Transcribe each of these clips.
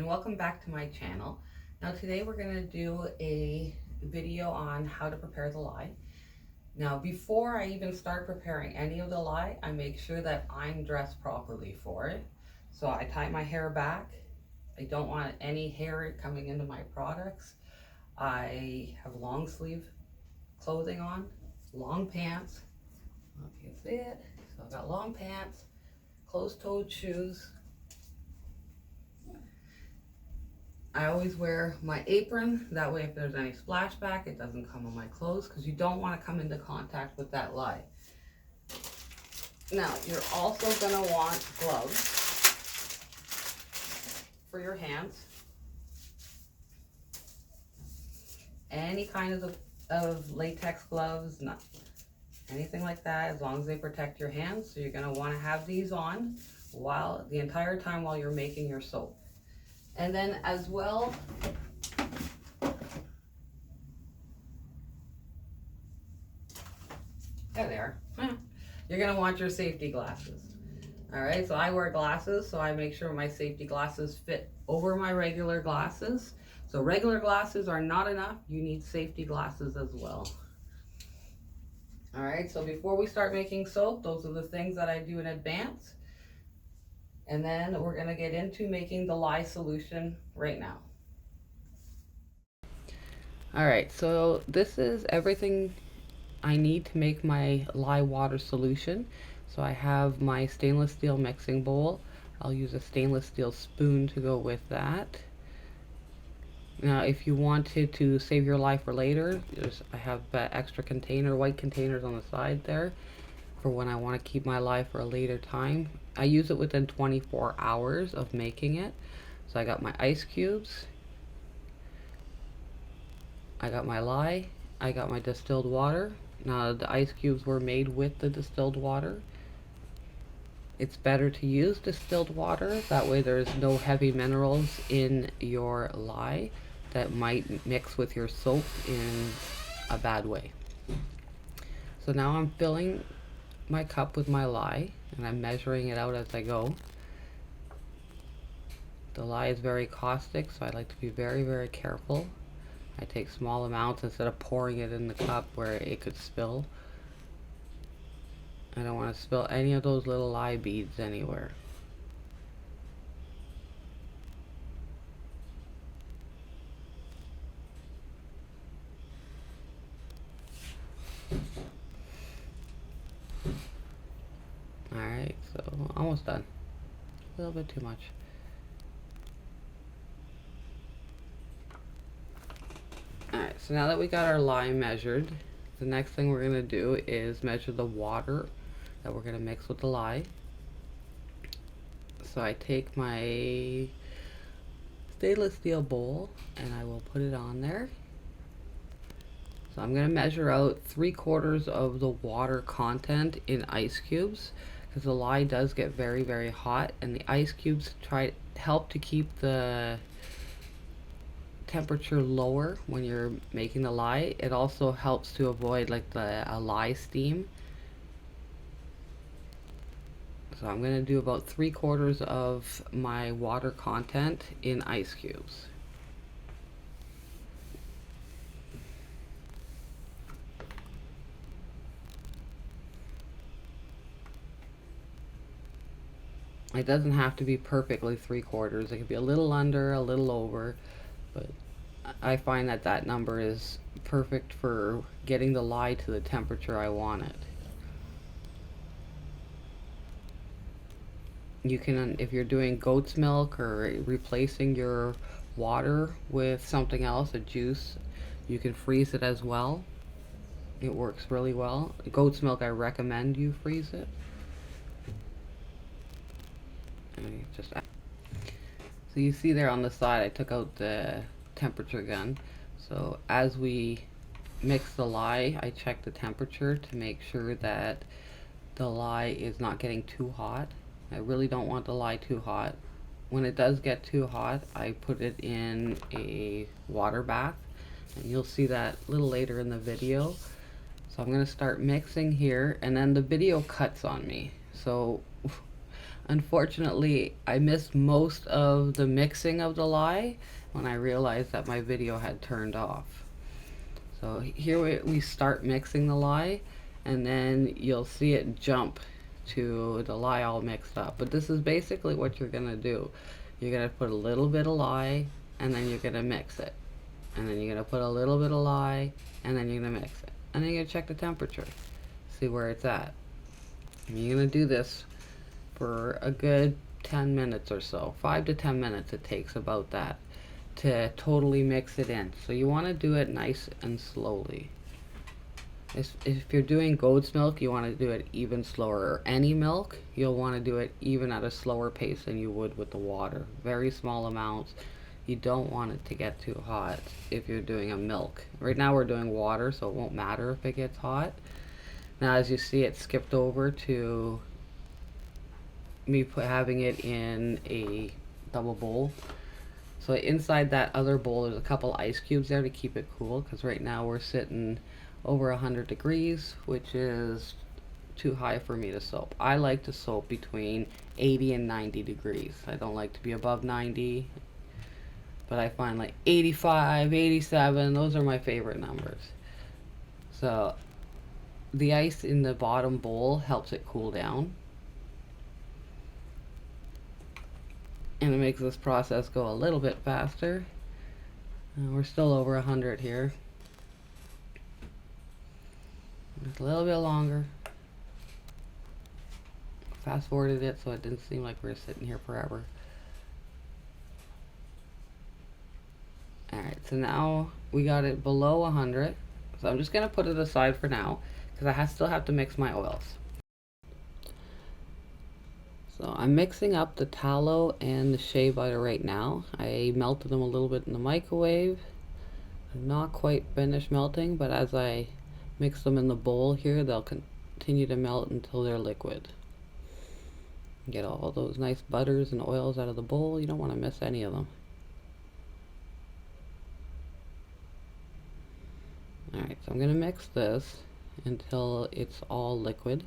welcome back to my channel. Now today we're going to do a video on how to prepare the lye. Now before I even start preparing any of the lye, I make sure that I'm dressed properly for it. So I tie my hair back. I don't want any hair coming into my products. I have long sleeve clothing on, long pants. I don't know if you can see it. So I've got long pants, closed-toed shoes. I always wear my apron, that way if there's any splashback, it doesn't come on my clothes, because you don't want to come into contact with that lye. Now, you're also going to want gloves for your hands. Any kind of latex gloves, not anything like that, as long as they protect your hands. So you're going to want to have these on the entire time while you're making your soap. And then as well, there they are. You're gonna want your safety glasses. All right, so I wear glasses, so I make sure my safety glasses fit over my regular glasses. So regular glasses are not enough, you need safety glasses as well. All right, so before we start making soap, those are the things that I do in advance. And then we're gonna get into making the lye solution right now. All right, so this is everything I need to make my lye water solution. So I have my stainless steel mixing bowl. I'll use a stainless steel spoon to go with that. Now, if you wanted to save your lye for later, I have extra white containers on the side there for when I want to keep my lye for a later time. I use it within 24 hours of making it. So I got my ice cubes, I got my lye, I got my distilled water. Now the ice cubes were made with the distilled water. It's better to use distilled water, that way there's no heavy minerals in your lye that might mix with your soap in a bad way. So now I'm filling my cup with my lye and I'm measuring it out as I go. The lye is very caustic, so I like to be very, very careful. I take small amounts instead of pouring it in the cup where it could spill. I don't want to spill any of those little lye beads anywhere. Alright, so almost done. A little bit too much. Alright, so now that we got our lye measured, the next thing we're going to do is measure the water that we're going to mix with the lye. So I take my stainless steel bowl and I will put it on there. So I'm going to measure out 3/4 of the water content in ice cubes, because the lye does get very, very hot, and the ice cubes help to keep the temperature lower when you're making the lye. It also helps to avoid like a lye steam. So I'm going to do about 3/4 of my water content in ice cubes. It doesn't have to be perfectly 3/4. It could be a little under, a little over, but I find that that number is perfect for getting the lye to the temperature I want it. You can, if you're doing goat's milk or replacing your water with something else, a juice, you can freeze it as well. It works really well. Goat's milk, I recommend you freeze it. So you see there on the side, I took out the temperature gun. So as we mix the lye, I check the temperature to make sure that the lye is not getting too hot. I really don't want the lye too hot. When it does get too hot, I put it in a water bath, and you'll see that a little later in the video. So I'm going to start mixing here, and then the video cuts on me. So Unfortunately, I missed most of the mixing of the lye when I realized that my video had turned off. So here we start mixing the lye, and then you'll see it jump to the lye all mixed up. But this is basically what you're gonna do. You're gonna put a little bit of lye, and then you're gonna mix it. And then you're gonna put a little bit of lye, and then you're gonna mix it. And then you're gonna check the temperature, see where it's at. And you're gonna do this for a good 10 minutes or so. 5 to 10 minutes it takes, about that, to totally mix it in. So you want to do it nice and slowly. If you're doing goat's milk, you want to do it even slower. Or any milk, you'll want to do it even at a slower pace than you would with the water. Very small amounts. You don't want it to get too hot if you're doing a milk. Right now we're doing water, so it won't matter if it gets hot. Now as you see, it skipped over to me having it in a double bowl. So inside that other bowl, there's a couple ice cubes there to keep it cool, because right now we're sitting over 100 degrees, which is too high for me to soap. I like to soap between 80 and 90 degrees. I don't like to be above 90, but I find like 85, 87, those are my favorite numbers. So the ice in the bottom bowl helps it cool down, and it makes this process go a little bit faster. We're still over 100 here. Just a little bit longer. Fast forwarded it so it didn't seem like we were sitting here forever. Alright, so now we got it below 100. So I'm just going to put it aside for now, because I still have to mix my oils. So I'm mixing up the tallow and the shea butter right now. I melted them a little bit in the microwave. I'm not quite finished melting, but as I mix them in the bowl here, they'll continue to melt until they're liquid. Get all those nice butters and oils out of the bowl. You don't want to miss any of them. Alright, so I'm going to mix this until it's all liquid.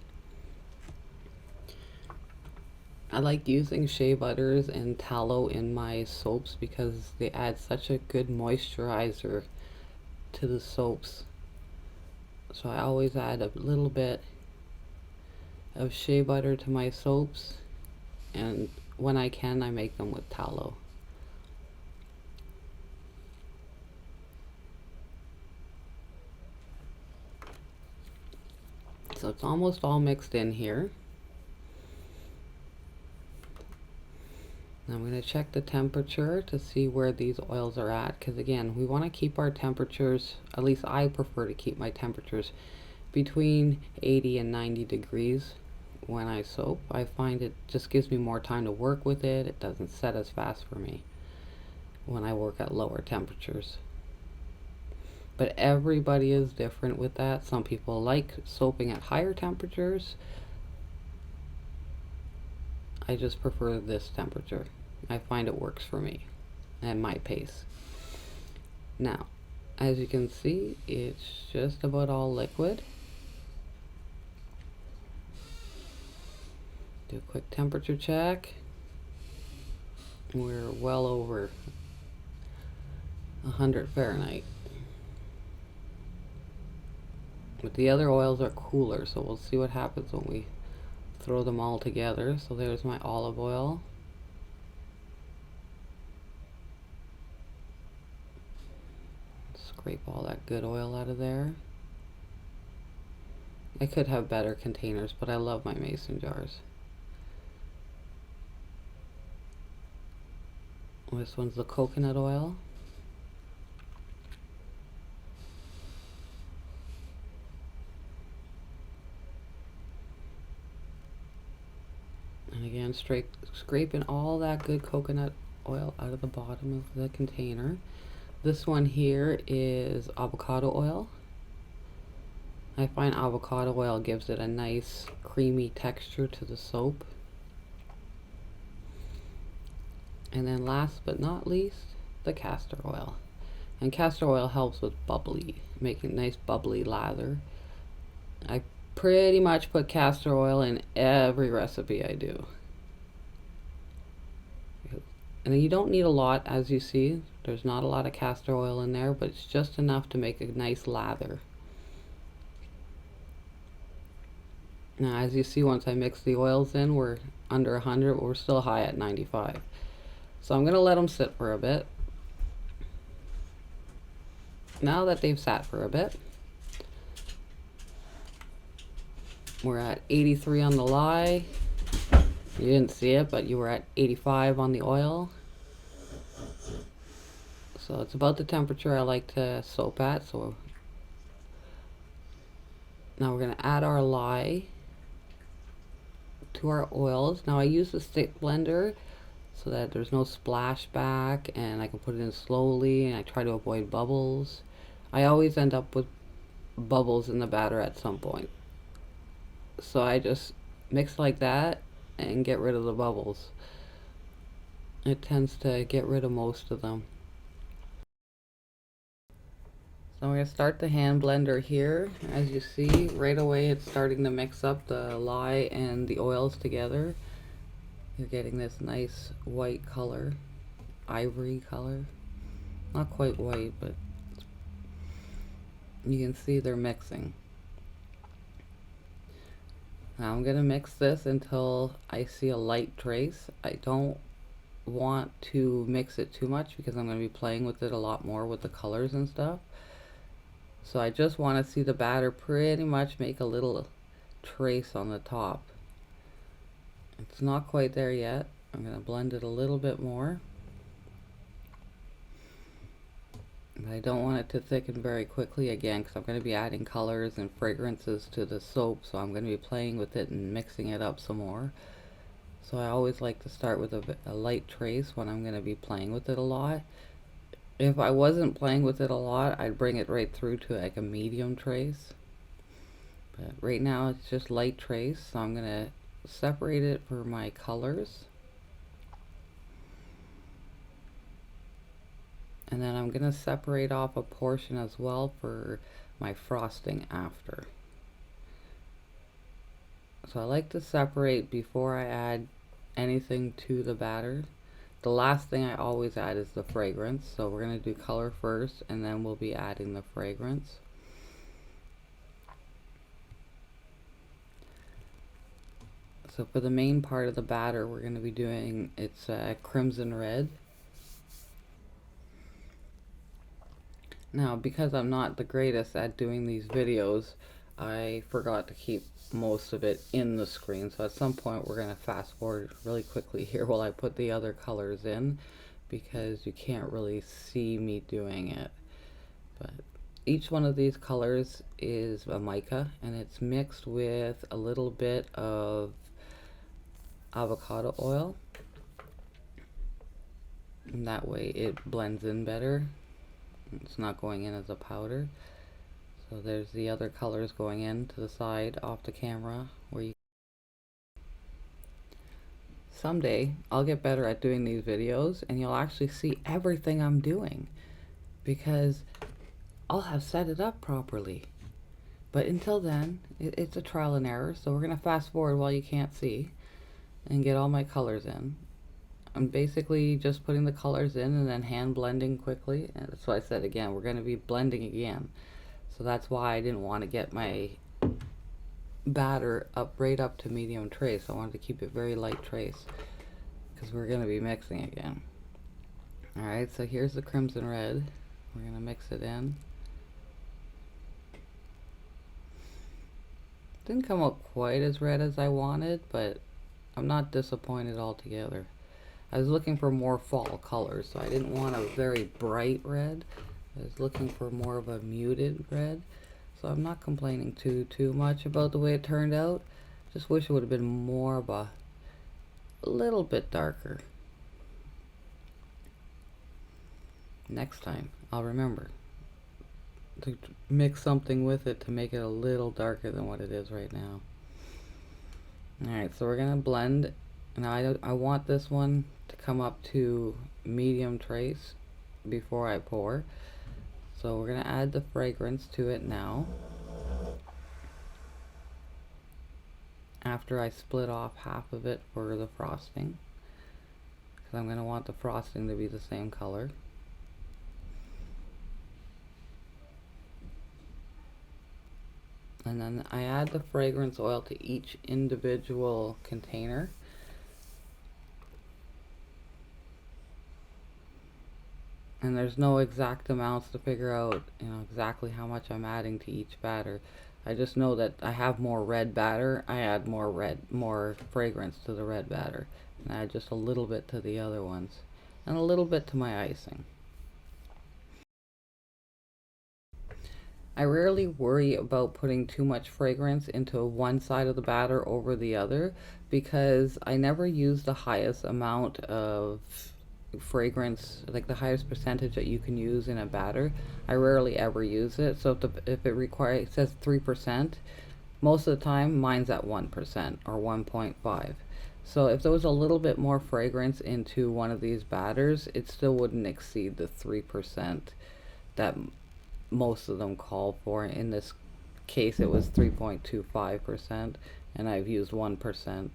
I like using shea butters and tallow in my soaps because they add such a good moisturizer to the soaps. So I always add a little bit of shea butter to my soaps, and when I can, I make them with tallow. So it's almost all mixed in here. I'm going to check the temperature to see where these oils are at, because again, we want to keep our temperatures, at least I prefer to keep my temperatures between 80 and 90 degrees when I soap. I find it just gives me more time to work with it. It doesn't set as fast for me when I work at lower temperatures. But everybody is different with that. Some people like soaping at higher temperatures. I just prefer this temperature. I find it works for me at my pace. Now, as you can see, it's just about all liquid. Do a quick temperature check. We're well over 100 Fahrenheit. But the other oils are cooler, so we'll see what happens when we throw them all together. So there's my olive oil. Scrape all that good oil out of there. I could have better containers, but I love my mason jars. This one's the coconut oil. And again, scraping all that good coconut oil out of the bottom of the container. This one here is avocado oil. I find avocado oil gives it a nice creamy texture to the soap. And then last but not least, the castor oil. And castor oil helps with bubbly, making nice bubbly lather. I pretty much put castor oil in every recipe I do. And you don't need a lot, as you see. There's not a lot of castor oil in there, but it's just enough to make a nice lather. Now, as you see, once I mix the oils in, we're under 100, but we're still high at 95. So I'm going to let them sit for a bit. Now that they've sat for a bit, we're at 83 on the lye. You didn't see it, but you were at 85 on the oil. So it's about the temperature I like to soap at. So now we're going to add our lye to our oils. Now I use the stick blender so that there's no splashback, and I can put it in slowly, and I try to avoid bubbles. I always end up with bubbles in the batter at some point. So I just mix like that and get rid of the bubbles. It tends to get rid of most of them. So I'm going to start the hand blender here. As you see, right away it's starting to mix up the lye and the oils together. You're getting this nice white color, ivory color. Not quite white, but you can see they're mixing. Now I'm going to mix this until I see a light trace. I don't want to mix it too much because I'm going to be playing with it a lot more with the colors and stuff. So I just want to see the batter pretty much make a little trace on the top. It's not quite there yet. I'm going to blend it a little bit more. I don't want it to thicken very quickly again because I'm going to be adding colors and fragrances to the soap, so I'm going to be playing with it and mixing it up some more. So I always like to start with a light trace when I'm going to be playing with it a lot. If I wasn't playing with it a lot, I'd bring it right through to like a medium trace. But right now it's just light trace, so I'm going to separate it for my colors. And then I'm going to separate off a portion as well for my frosting after. So I like to separate before I add anything to the batter. The last thing I always add is the fragrance. So we're going to do color first, and then we'll be adding the fragrance. So for the main part of the batter, we're going to be doing, it's crimson red. Now, because I'm not the greatest at doing these videos, I forgot to keep most of it in the screen. So at some point we're going to fast forward really quickly here while I put the other colors in, because you can't really see me doing it. But each one of these colors is a mica, and it's mixed with a little bit of avocado oil. And that way it blends in better. It's not going in as a powder. So there's the other colors going in to the side off the camera where you. Someday I'll get better at doing these videos and you'll actually see everything I'm doing because I'll have set it up properly. But until then, it's a trial and error, so we're going to fast forward while you can't see and get all my colors in. I'm basically just putting the colors in and then hand blending quickly. And that's why I said again, we're going to be blending again. So that's why I didn't want to get my batter up right up to medium trace. I wanted to keep it very light trace because we're going to be mixing again. Alright, so here's the crimson red. We're going to mix it in. Didn't come out quite as red as I wanted, but I'm not disappointed altogether. I was looking for more fall colors, so I didn't want a very bright red. I was looking for more of a muted red. So I'm not complaining too much about the way it turned out. Just wish it would have been more of a little bit darker. Next time, I'll remember to mix something with it to make it a little darker than what it is right now. Alright, so we're going to blend. Now I want this one to come up to medium trace before I pour. So we're going to add the fragrance to it now. After I split off half of it for the frosting. because I'm going to want the frosting to be the same color. And then I add the fragrance oil to each individual container. And there's no exact amounts to figure out, exactly how much I'm adding to each batter. I just know that I have more red batter, I add more fragrance to the red batter, and I add just a little bit to the other ones, and a little bit to my icing. I rarely worry about putting too much fragrance into one side of the batter over the other, because I never use the highest amount of fragrance, like the highest percentage that you can use in a batter. I rarely ever use it. So if it requires, it says 3%, most of the time mine's at 1% or 1.5. So if there was a little bit more fragrance into one of these batters, it still wouldn't exceed the 3% that most of them call for. In this case, it was 3.25%, and I've used 1%.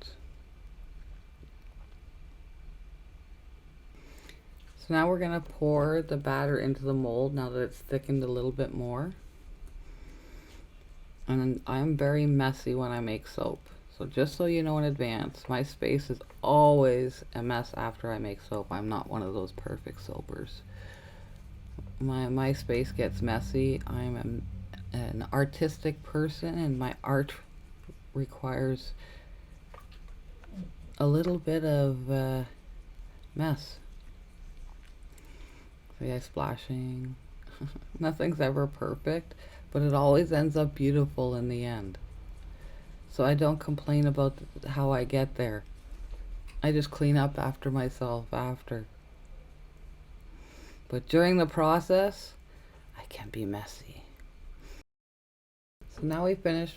So now we're going to pour the batter into the mold now that it's thickened a little bit more. And I'm very messy when I make soap. So just so you know in advance, my space is always a mess after I make soap. I'm not one of those perfect soapers. My space gets messy. I'm an artistic person, and my art requires a little bit of mess. So yeah, splashing. Nothing's ever perfect, but it always ends up beautiful in the end. So I don't complain about how I get there. I just clean up after myself after. But during the process, I can be messy. So now we finished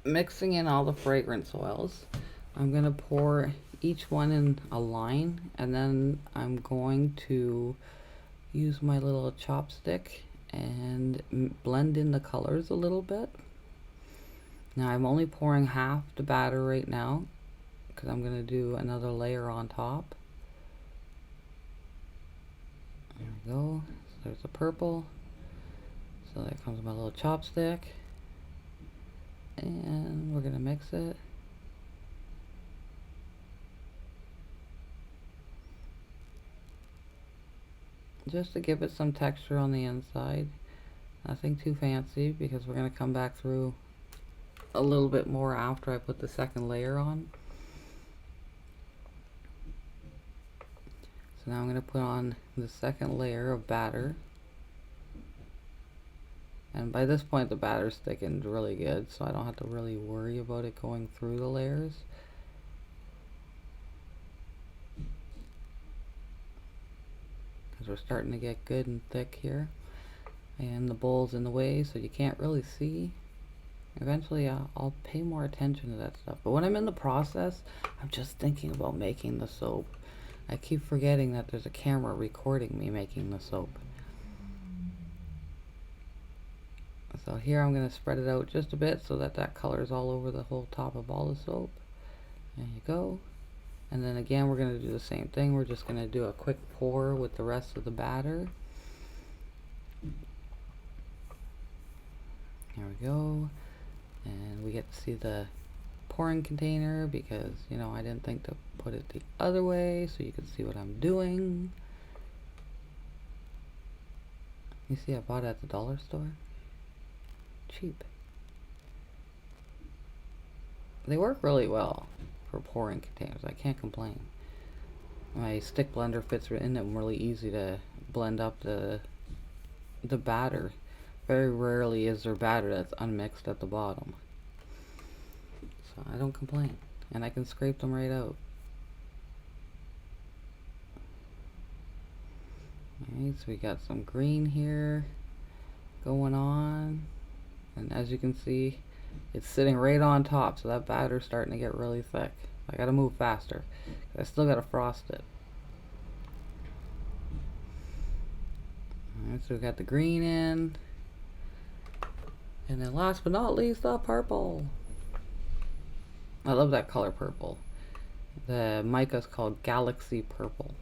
mixing in all the fragrance oils. I'm going to pour each one in a line, and then I'm going to use my little chopstick and blend in the colors a little bit. Now I'm only pouring half the batter right now, because I'm going to do another layer on top. There we go. So there's the purple. So there comes my little chopstick. And we're going to mix it. Just to give it some texture on the inside. Nothing too fancy, because we're going to come back through a little bit more after I put the second layer on. So now I'm going to put on the second layer of batter. And by this point the batter's thickened really good, so I don't have to really worry about it going through the layers. Because we're starting to get good and thick here. And the bowl's in the way, so you can't really see. Eventually I'll pay more attention to that stuff. But when I'm in the process, I'm just thinking about making the soap. I keep forgetting that there's a camera recording me making the soap. So here I'm going to spread it out just a bit so that that color is all over the whole top of all the soap. There you go. And then again we're going to do the same thing. We're just going to do a quick pour with the rest of the batter. There we go. And we get to see the pouring container, because I didn't think to put it the other way so you can see what I'm doing. You see, I bought it at the dollar store. Cheap. They work really well for pouring containers. I can't complain. My stick blender fits in them really easy to blend up the batter. Very rarely is there batter that's unmixed at the bottom. So I don't complain. And I can scrape them right out. Alright, so we got some green here going on. And as you can see, it's sitting right on top, so that batter's starting to get really thick. I gotta move faster. I still gotta frost it. Alright, so we got the green in. And then last but not least, the purple. I love that color purple. The mica's called Galaxy Purple.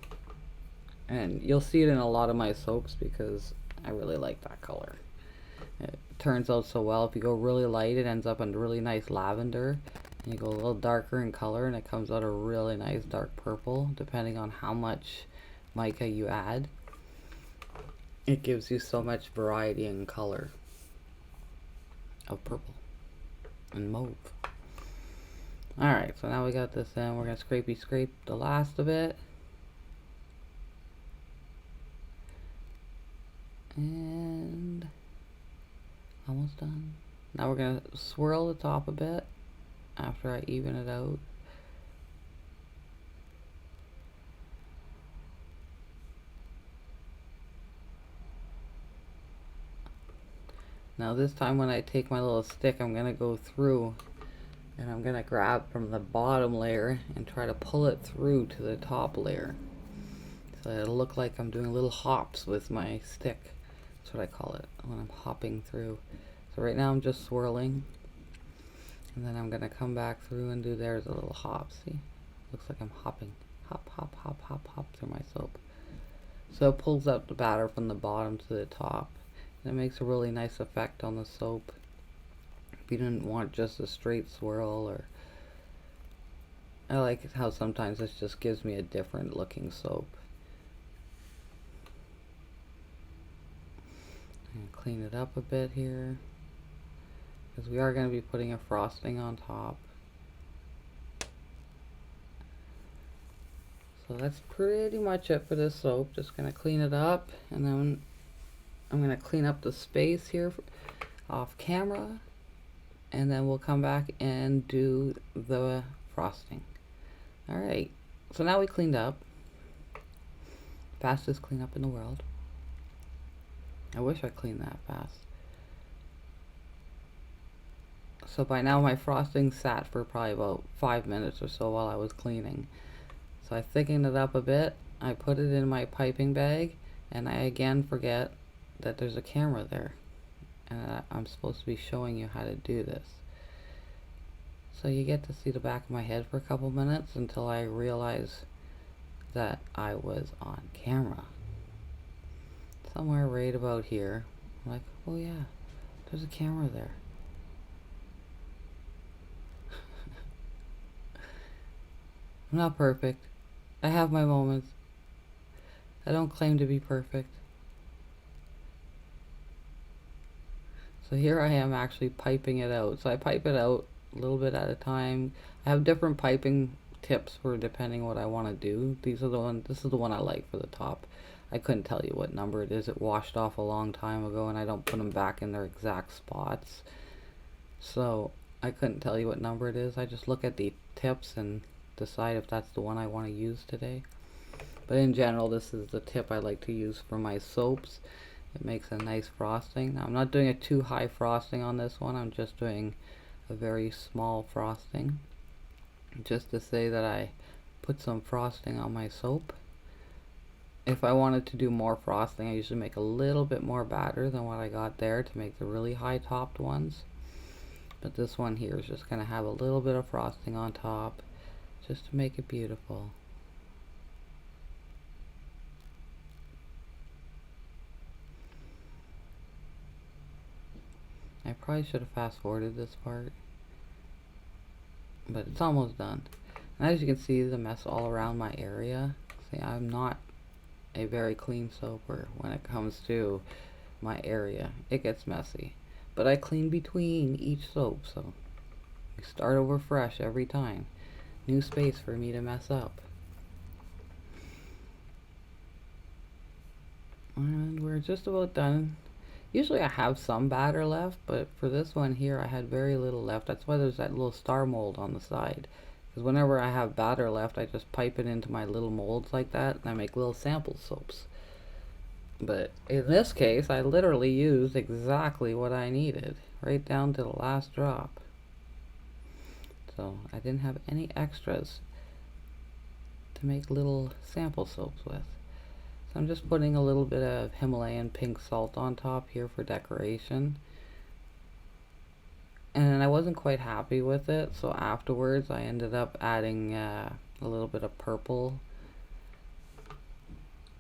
And you'll see it in a lot of my soaps because I really like that color. It turns out so well. If you go really light, it ends up in really nice lavender. And you go a little darker in color, and it comes out a really nice dark purple, depending on how much mica you add. It gives you so much variety in color of purple and mauve. Alright, so now we got this in. We're going to scrapey scrape the last of it. And almost done. Now we're going to swirl the top a bit after I even it out. Now this time when I take my little stick, I'm going to go through and I'm going to grab from the bottom layer and try to pull it through to the top layer. So it'll look like I'm doing little hops with my stick. That's what I call it, when I'm hopping through. So right now I'm just swirling. And then I'm going to come back through and do there's a little hop. See? Looks like I'm hopping. Hop, hop, hop, hop, hop through my soap. So it pulls up the batter from the bottom to the top. And it makes a really nice effect on the soap. If you didn't want just a straight swirl, or I like how sometimes this just gives me a different looking soap. And clean it up a bit here, because we are going to be putting a frosting on top. So that's pretty much it for this soap. Just going to clean it up, and then I'm going to clean up the space here off camera, and then we'll come back and do the frosting. Alright, so now we cleaned up. Fastest cleanup in the world. I wish I cleaned that fast. So by now my frosting sat for probably about 5 minutes or so while I was cleaning. So I thickened it up a bit. I put it in my piping bag, and I again forget that there's a camera there. And I'm supposed to be showing you how to do this. So you get to see the back of my head for a couple minutes until I realize that I was on camera. Somewhere right about here. I'm like, oh yeah, there's a camera there. I'm not perfect. I have my moments. I don't claim to be perfect. So here I am actually piping it out. So I pipe it out a little bit at a time. I have different piping tips for depending what I want to do. These are the one. This is the one I like for the top. I couldn't tell you what number it is. It washed off a long time ago, and I don't put them back in their exact spots. So I couldn't tell you what number it is. I just look at the tips and decide if that's the one I want to use today. But in general, this is the tip I like to use for my soaps. It makes a nice frosting. Now, I'm not doing a too high frosting on this one. I'm just doing a very small frosting, just to say that I put some frosting on my soap. If I wanted to do more frosting, I usually make a little bit more batter than what I got there to make the really high topped ones. But this one here is just going to have a little bit of frosting on top, just to make it beautiful. I probably should have fast forwarded this part, but it's almost done. And as you can see, the mess all around my area. See, I'm not a very clean soaper when it comes to my area. It gets messy, but I clean between each soap, so we start over fresh every time. New space for me to mess up. And we're just about done. Usually I have some batter left, but for this one here I had very little left. That's why there's that little star mold on the side. Because whenever I have batter left, I just pipe it into my little molds like that, and I make little sample soaps. But in this case, I literally used exactly what I needed, right down to the last drop. So I didn't have any extras to make little sample soaps with. So I'm just putting a little bit of Himalayan pink salt on top here for decoration. And I wasn't quite happy with it, so afterwards I ended up adding a little bit of purple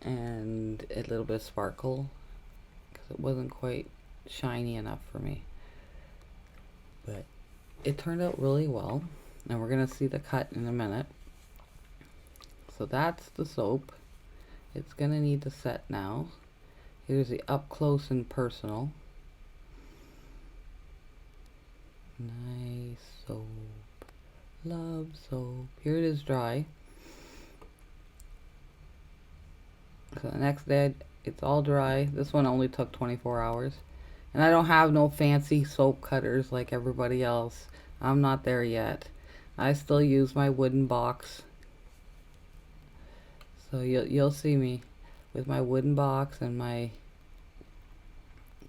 and a little bit of sparkle because it wasn't quite shiny enough for me. But it turned out really well, and we're gonna see the cut in a minute. So that's the soap. It's gonna need to set now. Here's the up close and personal. Nice soap. Love soap. Here it is dry. So the next day it's all dry. This one only took 24 hours. And I don't have no fancy soap cutters like everybody else. I'm not there yet. I still use my wooden box. So you'll see me with my wooden box and my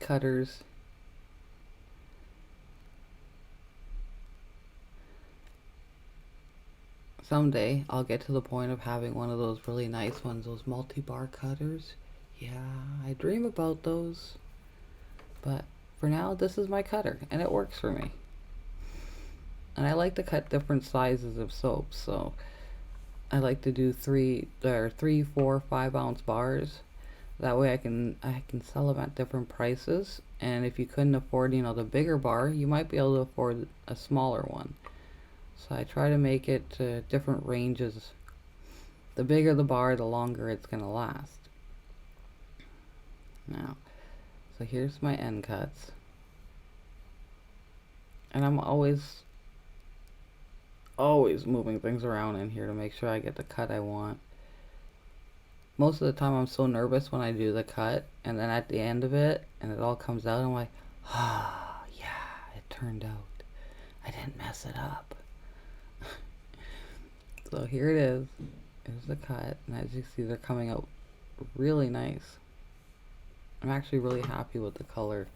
cutters. Someday I'll get to the point of having one of those really nice ones, those multi-bar cutters. Yeah, I dream about those. But for now, this is my cutter, and it works for me. And I like to cut different sizes of soap, so I like to do 3, 4, 5 ounce bars. That way I can sell them at different prices. And if you couldn't afford, the bigger bar, you might be able to afford a smaller one. So I try to make it to different ranges. The bigger the bar, the longer it's going to last. Now, so here's my end cuts. And I'm always moving things around in here to make sure I get the cut I want. Most of the time I'm so nervous when I do the cut, and then at the end of it, and it all comes out, I'm like, ah, oh, yeah, it turned out. I didn't mess it up. So here it is. Here's the cut, and as you see, they're coming out really nice. I'm actually really happy with the color.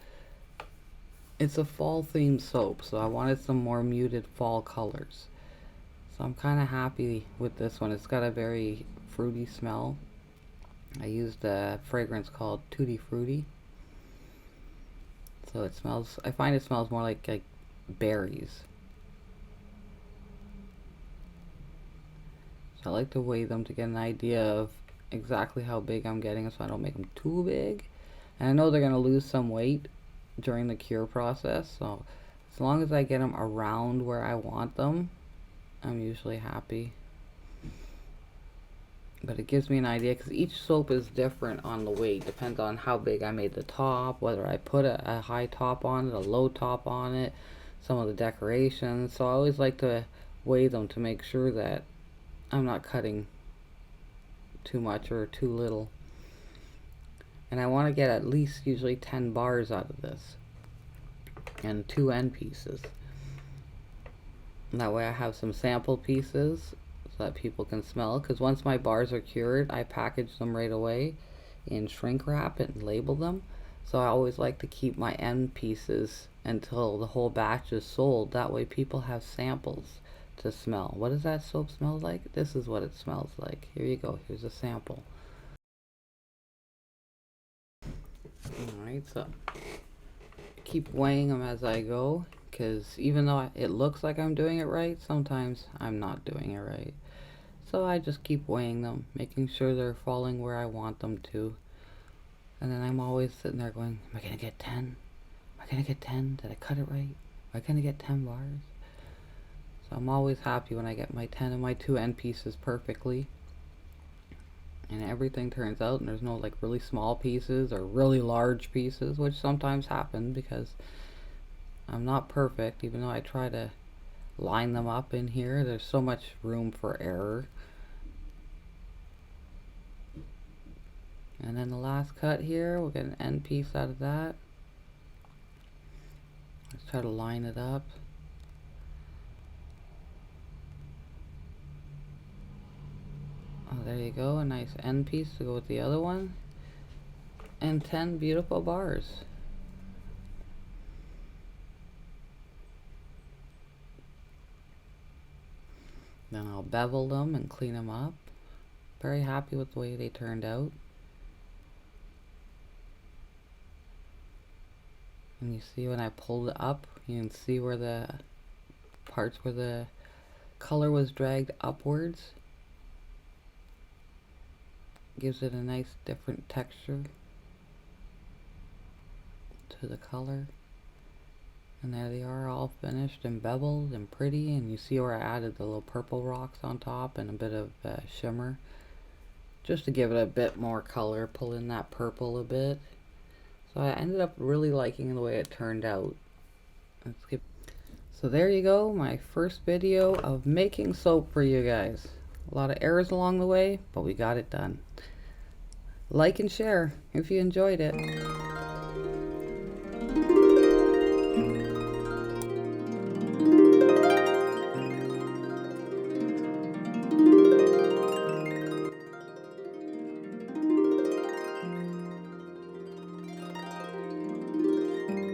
It's a fall themed soap, so I wanted some more muted fall colors. So I'm kind of happy with this one. It's got a very fruity smell. I used a fragrance called Tutti Fruitti. So it smells, I find it smells more like berries. So I like to weigh them to get an idea of exactly how big I'm getting, so I don't make them too big. And I know they're going to lose some weight during the cure process, so as long as I get them around where I want them, I'm usually happy. But it gives me an idea, because each soap is different on the weight. Depends on how big I made the top, whether I put a high top on it, a low top on it, some of the decorations. So I always like to weigh them to make sure that I'm not cutting too much or too little. And I want to get at least usually 10 bars out of this, and 2 end pieces. And that way I have some sample pieces so that people can smell, because once my bars are cured, I package them right away in shrink wrap and label them. So I always like to keep my end pieces until the whole batch is sold. That way people have samples to smell. What does that soap smell like? This is what it smells like. Here you go. Here's a sample. Alright, so keep weighing them as I go, because even though it looks like I'm doing it right, sometimes I'm not doing it right. So I just keep weighing them, making sure they're falling where I want them to. And then I'm always sitting there going, am I going to get 10? Am I going to get 10? Did I cut it right? Am I going to get 10 bars? So I'm always happy when I get my 10 and my 2 end pieces perfectly. And everything turns out, and there's no like really small pieces or really large pieces, which sometimes happen because I'm not perfect. Even though I try to line them up in here, there's so much room for error. And then the last cut here, we'll get an end piece out of that. Let's try to line it up. Oh, there you go, a nice end piece to go with the other one. And 10 beautiful bars. Then I'll bevel them and clean them up. Very happy with the way they turned out. And you see when I pulled it up, you can see where the parts where the color was dragged upwards. Gives it a nice different texture to the color. And there they are, all finished and beveled and pretty. And you see where I added the little purple rocks on top and a bit of shimmer, just to give it a bit more color, pull in that purple a bit. So I ended up really liking the way it turned out. So there you go, my first video of making soap for you guys. A lot of errors along the way, but we got it done. Like and share if you enjoyed it.